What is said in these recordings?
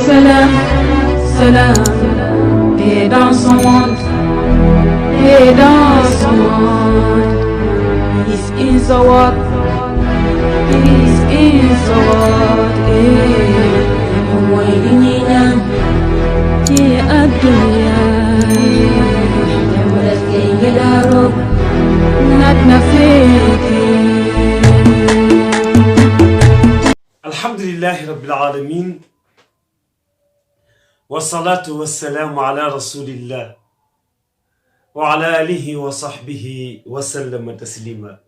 Salam, salam, et dans son monde, et dans son monde. Peace in the world, peace in the world. Moyinina, ki adunya, yamulat kay yaro, nat nafiki. Alhamdulillahi Rabbil Alamin. Wassalatu wassalamu ala rasulillah wa ala alihi wa sahbihi wa sallama taslima.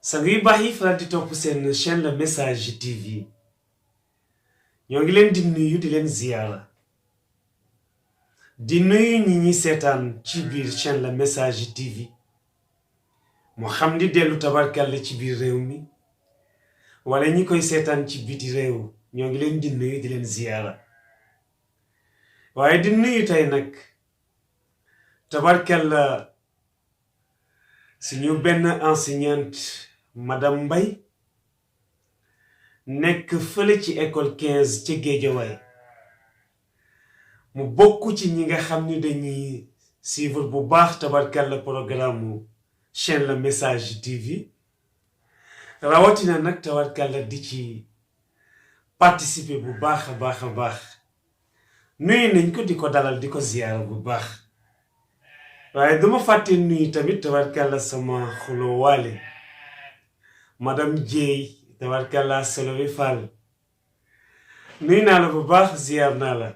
sang yu baax yi faral di topp seen chaîne Le Message TV ñoo ngi leen di nuyu di leen ziyaara di nuyu ñi ñi seetaan ci biir chaîne Le Message TV moo xam di dellu tabarkàlla ci biir réew mi wala ñi koy seetaan ci biti réew ñoo ngi leen di nuyu di leen ziyaara waaye di nuyu tey nag tabarkàlla suñu benn enseignante madame Mbaye nekk fële ci école 15 ci Géejawaay mu bokk ci ñi nga xam ni dañuy suivre bu baax tabarkàlla programme chaîne Le Message TV rawatina nag tabarkàlla di ci participer bu baax a baax a baax nuyu nañ ko di ko dalal di ko ziyaara bu baax waaye duma fàtte nuyu tamit tabarkàlla sama xuloo waale madame Dieye tabarkàlla Solowe Fall nuyu naa la bu baax ziyaar naa la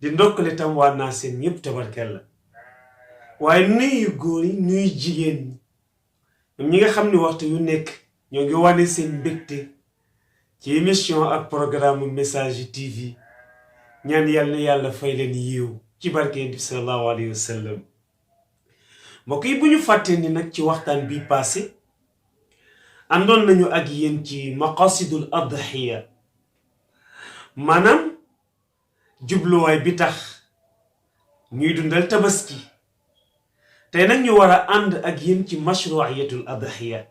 di ndokkale tam waa naa seen ñëpp tabarkàlla waaye nuyu góor yi nuyu jigéen ñi ñi nga xam ni waxtu yu nekk ñoo ngi wane seen mbégte ci émission ak programme Message TV ñaan yàlla fay leen yiw ci barke bi sallallahu alayhi wa sallam mbokk yi bu ñu fàttee ni nag ci waxtaan bi passé àndoon nañu ak yéen ci maqasidul adhiya maanaam jubluwaay bi tax ñuy dundal tabaski tey nag ñu war a ànd ak yéen ci mashru'iyatul adhiya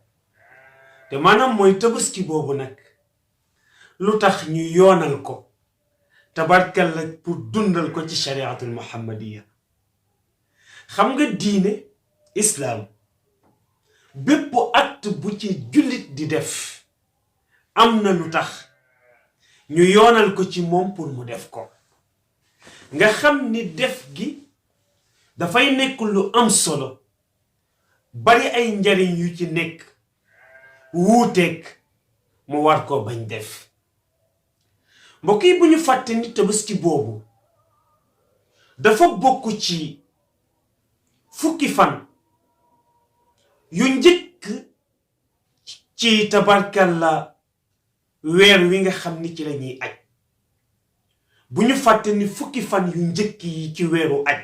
te maanaam mooy tabaski boobu nag lu tax ñu yoonal ko tabarkalla pour dundal ko ci shariatul muhammadiya xam nga diine islaam bépp acte bu ci jullit di def am na lu tax ñu yoonal ko ci moom pour mu def ko nga xam ni def gi dafay nekk lu am solo bari ay njariñ yu ci nekk wuuteeg mu war ko bañ def mbokk yi bu ñu fàtte ni tabaski boobu dafa bokk ci fukki fan yu njëkk ci tabarkalla weer wi nga xam ni ci la ñuy aj bu ñu fàtte ni fukki fan yu njëkk yi ci weeru aj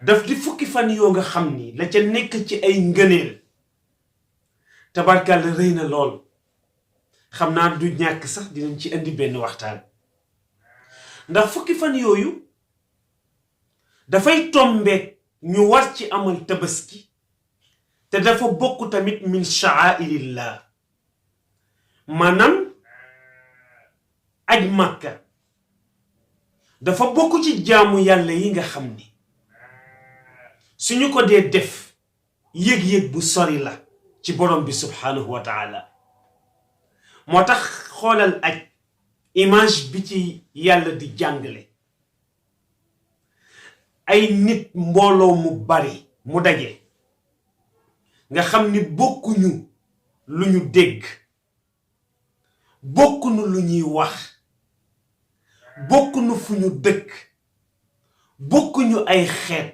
daf di fukki fan yoo nga xam ni la ca nekk ci ay ngëneel tabarkalla rëy na lool xam naa du ñàkk sax dinañ ci indi benn waxtaan ndax fukki fan yooyu dafay tombeek ñu war ci amal tabaski te dafa bokk tamit min sha'airillah maanaam aj màkka dafa bokk ci jaamu yàlla yi nga xam ni suñu ko dee def yëg-yëg bu sori la ci borom bi subhanahu wa taala moo tax xoolal aj image bi ci yàlla di jàngale ay nit mbooloo mu bari mu daje nga xam ni bokkuñu lu ñu dégg bokkuñu lu ñuy wax bokkuñu fu ñu dëkk bokkuñu ay xeet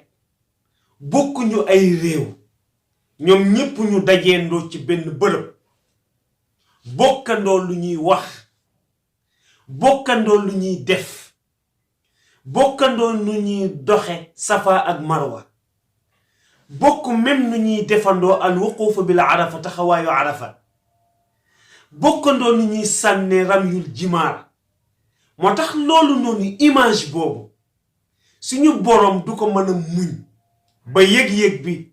bokkuñu ay réew ñoom ñépp ñu dajeendoo ci benn bërëb bokkandoo lu ñuy wax bokkandoo lu ñuy def bokkandoo nu ñuy doxe safa ak marwa bokk même nu ñuy defandoo al wuquuf bil arafa taxawaayu arafa bokkandoo nu ñuy sànne ramyul jimaar moo tax loolu noonu image boobu suñu boroom du ko mën a muñ ba yëg-yëg bi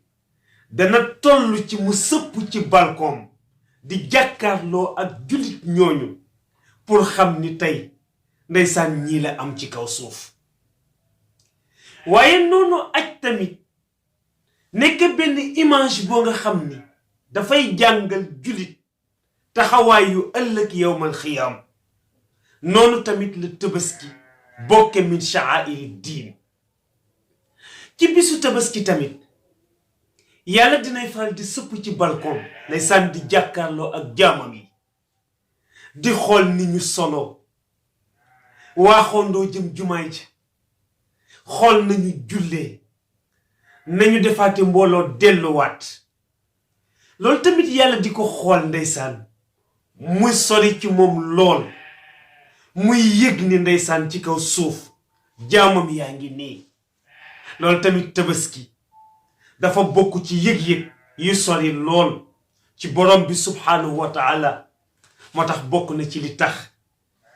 dana toll ci mu sëpp ci balkoom di jàkkaarloo ak jullit ñooñu pour xam ni tey ndeysaan ñii la am ci kaw suuf waaye noonu aj tamit nekk benn image boo nga xam ni dafay jàngal julit taxawaayu ëllëg yowmal xiyaam noonu tamit la tabaski bokke min sha'airi diin ci bisu tabaski tamit yàlla dinay faral di sëpp ci balcon ndeysaan di jàkkaarloo ak jaamam yi di xool ni ñu solo waaxoondoo jëm jumaay ji xool nañu jullee nañu defaate mbooloo delluwaat loolu tamit yàlla di ko xool ndeysaan muy sori ci moom lool muy yëg ni ndeysaan ci kaw suuf jaamam yaa ngi nii loolu tamit tabaski dafa bokk ci yëg-yëg yu sori lool ci borom bi subhanahu wa taala moo tax bokk na ci li tax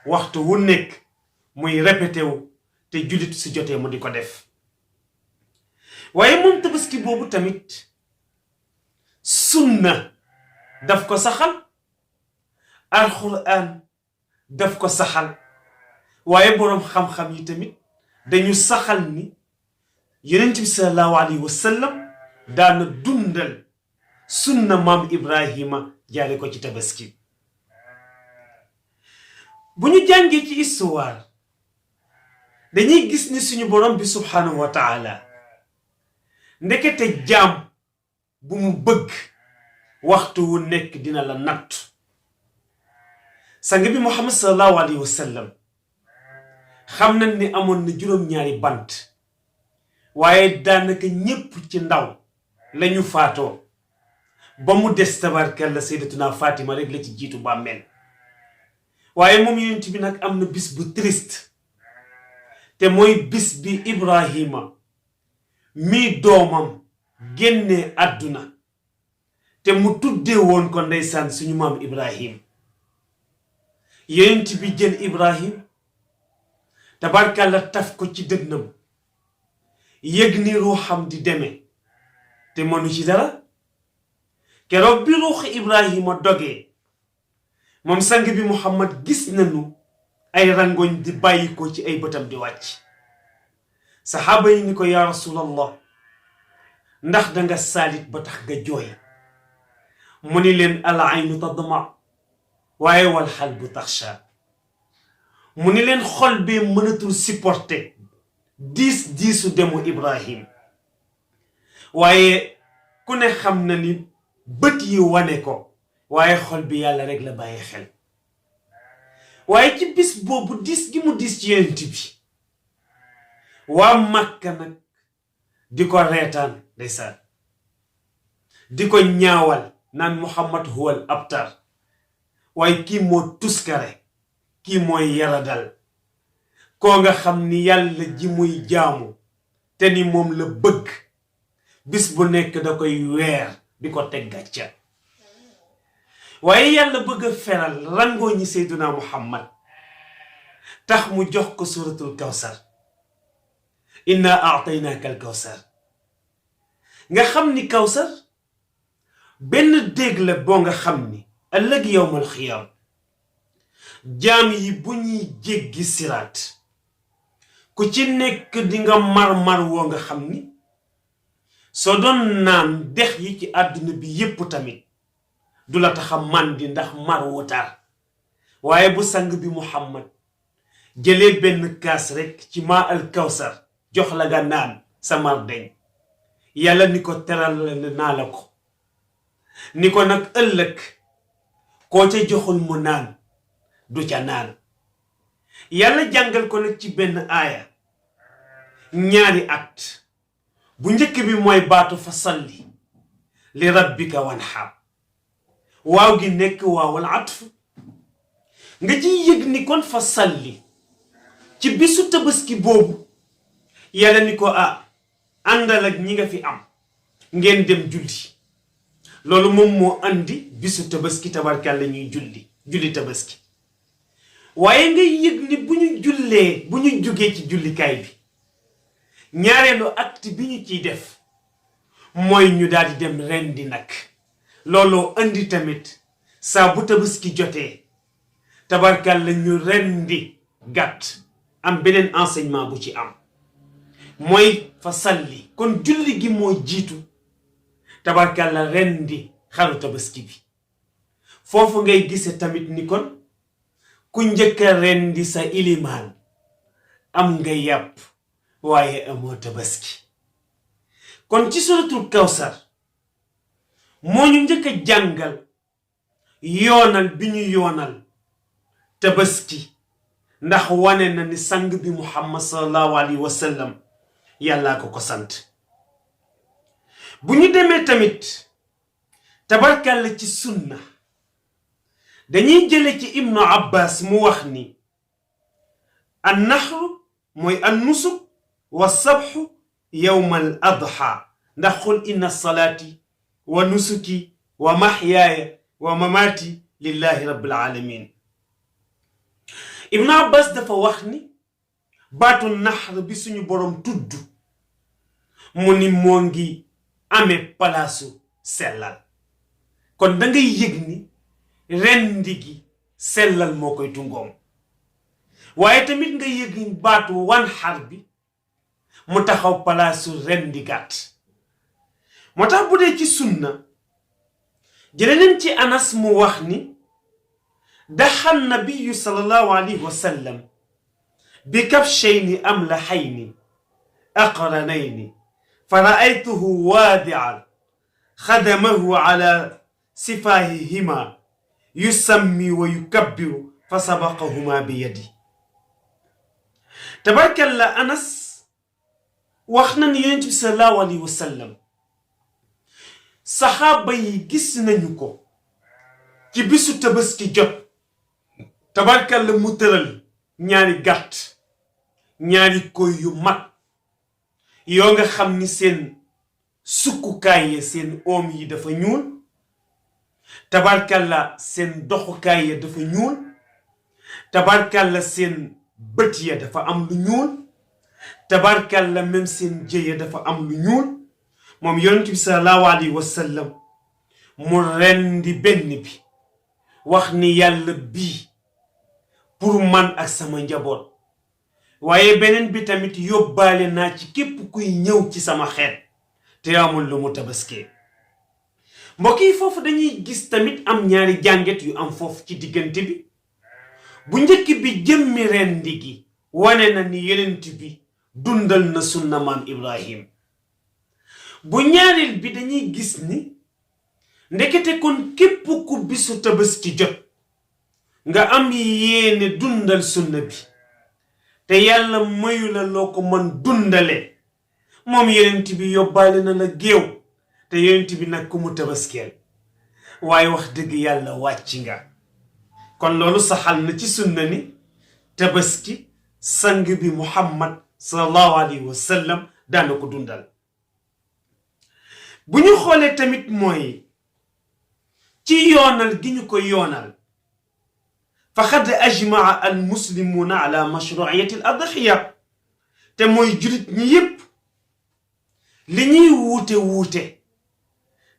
waxtu wu nekk muy répété wu te jullit su jotee mu di ko def waaye moom tabaski boobu tamit sunna daf ko saxal alquran daf ko saxal waaye boroom xam-xam yi tamit dañu saxal ni yonent bi sallallahu alayhi wa sallam daana dundal sunna maam Ibrahima jaare ko ci tabaski bu ñu jàngee ci histoire dañuy gis ni suñu borom bi subhanahu wa taala ndekete jaam bu mu bëgg waxtu wu nekk dina la natt sang bi Muhammad sallallahu alayhi wa sallam xam nañ ni amoon na juróom-ñaari bant waaye daanaka ñépp ci ndaw lañu faatoo ba mu des tabarkalla sayyidatuna Fatima rek la ci jiitu bàmmeel waaye moom yonent bi nag am na bis bu triste te mooy bis bi Ibrahima mi doomam génnee àdduna te mu tuddee woon ko ndeysaan suñu maam Ibrahim yonent bi jël Ibrahim tabarkalla taf ko ci dënnam yëg ni ruuxam di deme te mënu ci dara keroog bi ruux Ibrahima dogee moom sang bi Muhammad gis nañu ay rangoñ di bàyyi ko ci ay bëtam di wàcc saxaaba yi ni ko yaa rasulallah ndax danga saalit ba tax nga jooy mu ni leen al aynu tadma waaye wal xalbu taxsha mu ni leen xol bee mënatul supporter diisu demu Ibrahim waaye ku ne xam na ni bët yi wane ko waaye xol bi yàlla rek la bàyyi xel waaye ci bis boobu diis gi mu diis ci yonent bi waa Makka nag di ko reetaan ndeysaan di ko ñaawal naan Muhammad huwal abtar waaye kii moo tuskare kii mooy yaradal koo nga xam ni yàlla ji muy jaamu te ni moom la bëgg bis bu nekk da koy weer di ko teg gàcca waaye yàlla bëgg a feral rangoo ñi seyduna Muhammad tax mu jox ko suratul kawsar inna a'taynaka al kawsar nga xam ni kawsar benn dégg la boo nga xam ni ëllëg yowmal xiyaam jaam yi bu ñuy jéggi siraat ku ci nekk di nga mar woo nga xam ni soo doon naan dex yi ci àdduna bi yépp tamit du la taxa màndi ndax mar wu tar waaye bu sang bi Muhammad jëlee benn kaas rekk ci maa al kawsar jox la nga naan sa mar deñ yàlla ni ko teral naa la ko ni ko nag ëllëg koo ca joxul mu naan du ca naan yàlla jàngal ko nag ci benn aaya ñaari at bu njëkk bi mooy baatu fa salli li rabbika wanhar waaw gi nekk waawal atf nga ci yëg ni kon fa salli ci bisu tabaski boobu yàlla ni ko àndal ak ñi nga fi am ngeen dem julli loolu moom moo andi bisu tabaski tabarkàlla ñuy julli tabaski waaye nga yëg ni bu ñu jógee ci jullikaay bi ñaareelu acte bi ñu ciy def mooy ñu daal di dem rendi nag looloo andi tamit saa bu tabaski jotee tabarkalla ñu rendi gàtt am beneen enseignement bu ci am mooy fa salli kon julli gi moo jiitu tabarkalla rendi xaru tabaski bi foofu ngay gise tamit ni kon ku njëkk a rendi sa ilimaan am nga yàpp waaye amoo tabaski kon ci suratul kawsar moo ñu njëkk a jàngal yoonal bi ñu yoonal tabaski ndax wane na ni sang bi muhammad sallallahu alayhi wa sallam yàllaa ko sant bu ñu demee tamit tabarkalla ci sunna dañuy jële ci ibnu abbas mu wax ni an naxru mooy an nusuk wa sabxu yowma al adha ndax xul inna salaati wa nusuki wa maxyaaya wa mamaati lillahi rabbil alamin ibnu abbas dafa wax ni baatu naxr bi suñu boroom tudd mu ni moo ngi amee palaasu sellal kon da ngay yëg ni rendi gi sellal moo koy tungoom waaye tamit nga yëg ni baatu wan xar bi mu taxaw palaasu rendi gàtt moo tax bu dee ci sunna jële nañ ci anas mu wax ni daxal nabiyu sallallahu alayhi wa sallam bi kabshayni amlaxayni aqranayni fa raaytuhu waadian xadamahu ala sifaahihima yusammi wa yukabbiru fa sabaqahuma bi yadi tabarkalla anas wax na ni yonent bi sallallahu alayhi wa sallam saxaaba yi gis nañu ko ci bisu tabaski jot tabarkalla mu tëral ñaari gàtt ñaari koy yu mag yoo nga xam ni seen sukkukaay ya seen oom yi dafa ñuul tabarkalla seen doxukaay ya dafa ñuul tabarkalla seen bët ya dafa am lu ñuul tabarkalla même seen jëya dafa am lu ñuul moom yonent bi sallallahu alayhi wa sallam mu rendi benn bi wax ni yàlla bii pour man ak sama njaboot waaye beneen bi tamit yóbbaale naa ci képp kuy ñëw ci sama xeet te amul lu mu tabaskee mbokk yi foofu dañuy gis tamit am ñaari jànget yu am foofu ci diggante bi bu njëkk bi jëmmi rendi gi wane na ni yonent bi dundal na sunna maam Ibrahim bu ñaareel bi dañuy gis ni ndekete kon képp ku bisu tabaski jot nga am yéene dundal sunna bi te yàlla mayu la loo ko mën dundale moom yonent bi yóbbaale na la géew te yonent bi nag ku mu tabaskeel waaye wax dëgg yàlla wàcc nga kon loolu saxal na ci sunna ni tabaski sang bi muhammad sallallahu alayhi wa sallam daana ko dundal bu ñu xoolee tamit mooy ci yoonal gi ñu ko yoonal faqad ajmaa al muslimuna ala mashruiyati al adhiya te mooy julit ñi yépp li ñuy wuute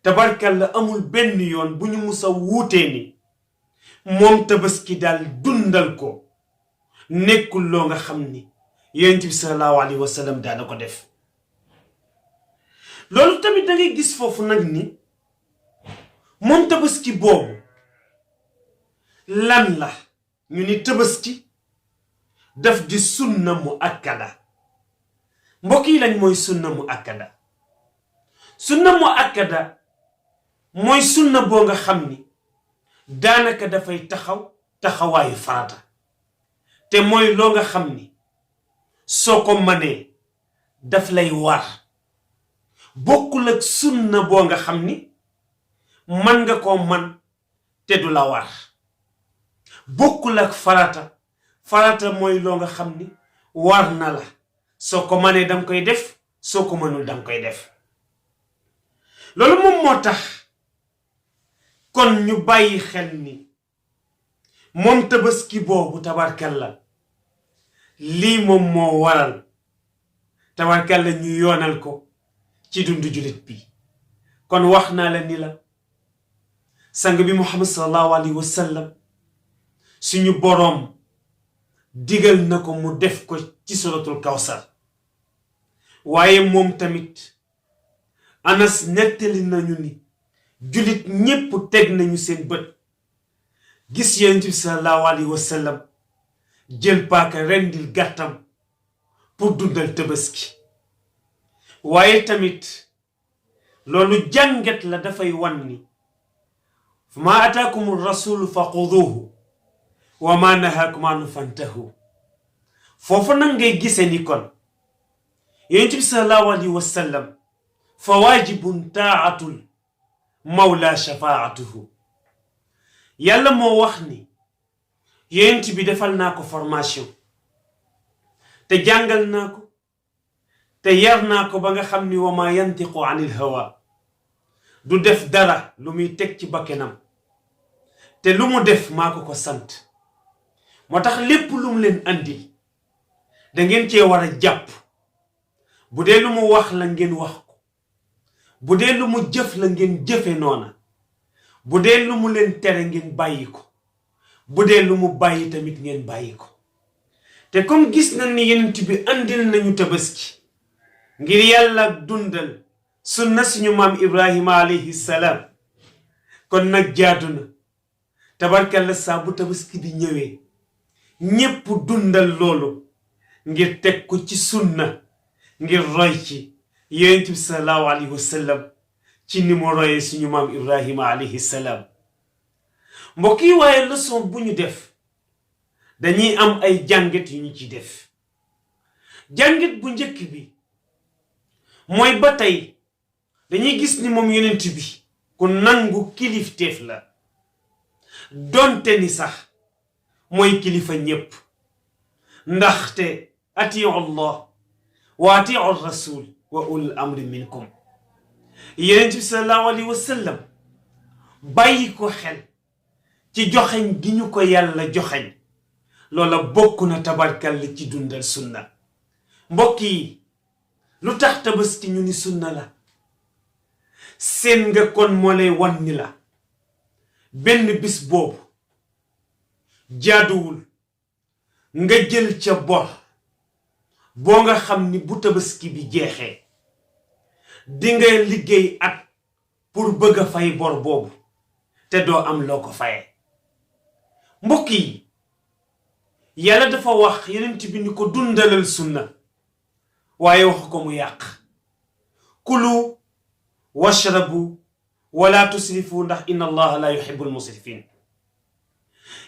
tabarkalla amul benn yoon bu ñu musa wuutee ni moom tabaski daal dundal ko nekkul loo nga xam ni yonent bi sallallahu alayhi wa sallam daana ko def loolu tamit da ngay gis foofu nag ni moom tabaski boobu lan la ñu ni tabaski daf di sunna mu akkada mbokk yi lañ mooy sunna mu akkada sunna mu akkada mooy sunna boo nga xam ni daanaka dafay taxawaayu farata te mooy loo nga xam ni soo ko manee daf lay war bokkul ak sunna boo nga xam ni man nga koo man te du la war bokkul ak farata mooy loo nga xam ni war na la soo ko manee danga koy def soo ko mënul danga koy def loolu moom moo tax kon ñu bàyyi xel ni moom tabaski boobu tabarkalla lii moom moo waral tabarkalla ñu yoonal ko ci dundu julit bi kon wax naa la ni la sang bi muhammad sallallahu alayhi wa sallam suñu boroom digal na ko mu def ko ci suratul kawsar waaye moom tamit Anas nettali nañu ni julit ñépp teg nañu seen bët gis Yonent bi sallallahu alayhi wa sallam jël paaka rendil gàttam pour dundal tabaski waaye tamit loolu jàngat la dafay wan ni ma ataakumu rasulu fa xuduuhu wa ma nahaakum anhu fantahu foofu nag ngay gise ni kon Yonent bi sallallahu alayhi wa sallam fa waajibun taatul mawla shafaatuhu yàlla moo wax ni Yonent bi defal naa ko formation te jàngal naa ko te yar naa ko ba nga xam ni wa ma yantiqu anil hawa du def dara lu muy teg ci bakkenam te lu mu def maa ko ko sant moo tax lépp lu mu leen andil da ngeen cee war a jàpp bu dee lu mu wax la ngeen wax ko bu dee lu mu jëf la ngeen jëfe noona bu dee lu mu leen tere ngeen bàyyi ko bu dee lu mu bàyyi tamit ngeen bàyyi ko te comme gis nañ ni Yonent bi andil nañu tabaski ngir yàlla dundal sunna suñu maam Ibrahima alayhi salaam kon nag jaadu na tabarkalla saa bu tabaski di ñëwee ñépp dundal loolu ngir teg ko ci sunna ngir roy ci Yonent bi sallallahu alayhi wa sallam ci ni mu royee suñu maam Ibrahima alayhi salaam mbokk yi waaye leçon bu ñu def dañuy am ay jàngat yu ñu ci def jàngat bu njëkk bi mooy ba tey dañuy gis ni moom Yonent bi ku nangu kilifteef la donte ni sax mooy kilifa ñépp ndaxte atiu Allah wa atiu rasul wa ulul amri minkum Yonent bi sallallahu alayhi wa sallam bàyyi ko xel ci joxeñ gi ñu ko yàlla joxeñ loola bokk na tabarkal ci dundal sunna mbokk yi lu tax tabaski ñu ni sunna la seen nga kon moo lay wan ni la benn bis boobu jaaduwul nga jël ca bor boo nga xam ni bu tabaski bi jeexee di nga liggéey at pour bëgg a fay bor boobu te doo am loo ko fayee mbokk yi yàlla dafa wax Yonent bi ni ko dundalal sunna waaye wax ko mu yàq kulu washrabu wala tusrifu ndax inna allaha la yuhibbul musrifin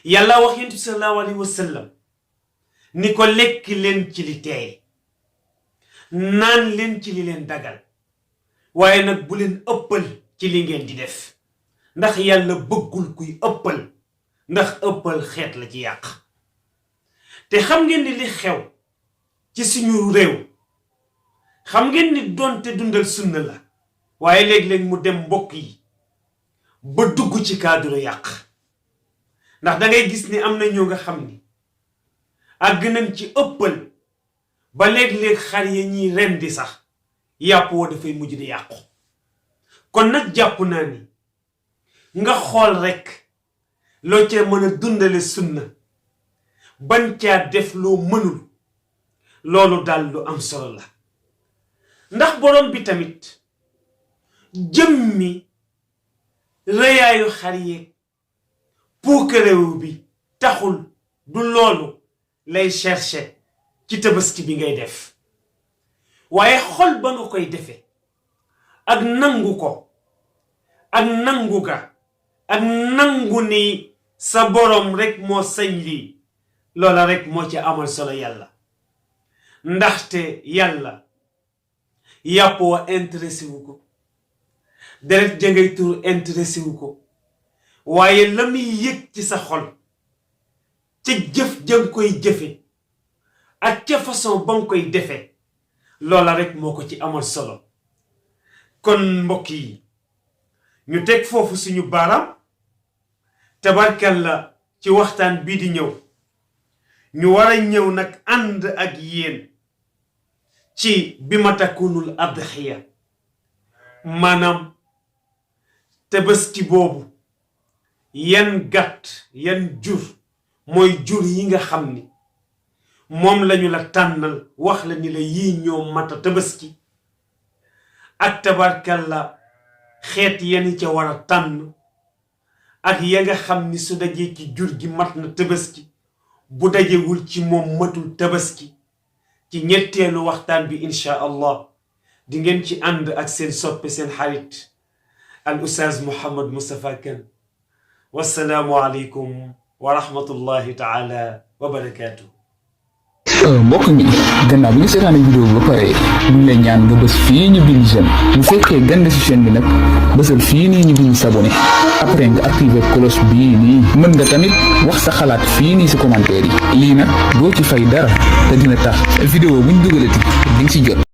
yàlla wax Yonent bi sallallahu alayhi wa sallam ni ko lekk leen ci li teey naan leen ci li leen dagal waaye nag bu leen ëppal ci li ngeen di def ndax yàlla bëggul kuy ëppal ndax ëppal xeet la ci yàq te xam ngeen ni li xew ci suñu réew xam ngeen ni doonte dundal sunna la waaye léeg-léeg mu dem mbokk yi ba dugg ci cadre yàq ndax dangay gis ni am na ñoo nga xam ni àgg nañ ci ëppal ba léeg-léeg xar ya ñuy rendi sax yàpp woo dafay mujj di yàqu kon nag jàpp naa ni nga xool rekk loo cee mën a dundale sunna bañ caa def loo mënul loolu daal lu am solo la ndax borom bi tamit jëmmi rëyaayu xar yeeg puukarewu bi taxul du loolu lay chercher ci tabaski bi ngay def waaye xol ba nga koy defe ak nangu ko ak nangu ga ak nangu ni sa borom rek moo sañ lii loola rek moo ci amal solo yàlla ndaxte yàlla yàpp wa intéressé wu ko deret jangay tur intéressé wu ko waaye la muy yëg ci sa xol ca jëf jang koy jëfe ak ca façon ba nga koy defe loola rek moo ko ci amal solo kon mbokk yi ñu teg foofu suñu baaraam tabarkalla ci waxtaan bii di ñëw ñu war a ñëw nag ànd ak yéen ci bi ma takunul adxiya maanaam tabaski boobu yan gàtt yan jur mooy jur yi nga xam ni moom lañu la tànnal wax la ni la yii ñoo mata tabaski ak tabarkalla xeet yeni ca war a tànn ak ya nga xam ni su dajee ci jur gi mat na tabaski bu dajewul ci moom matul tabaski ci ñetteelu waxtaan bi insha allah di ngeen ci ànd ak seen soppe seen xarit al ustaaz Mouhamed Moustapha Kane wassalaamu aleykum wa rahmatullahi taala wa barakaatu. mbokk mi gannaaw bi nga seetaane vidéo bi ba pare ñu ngi lay ñaan nga bës fii ñu bind j'aime bu fekkee gande ci chaîne bi nag bësal fii nii ñu bind s'abonné après nga activer cloche bii nii mën nga tamit wax sa xalaat fii nii ci commentaire yi lii nag doo ci fay dara te dina tax vidéo buñ dugalati di nga ci jot.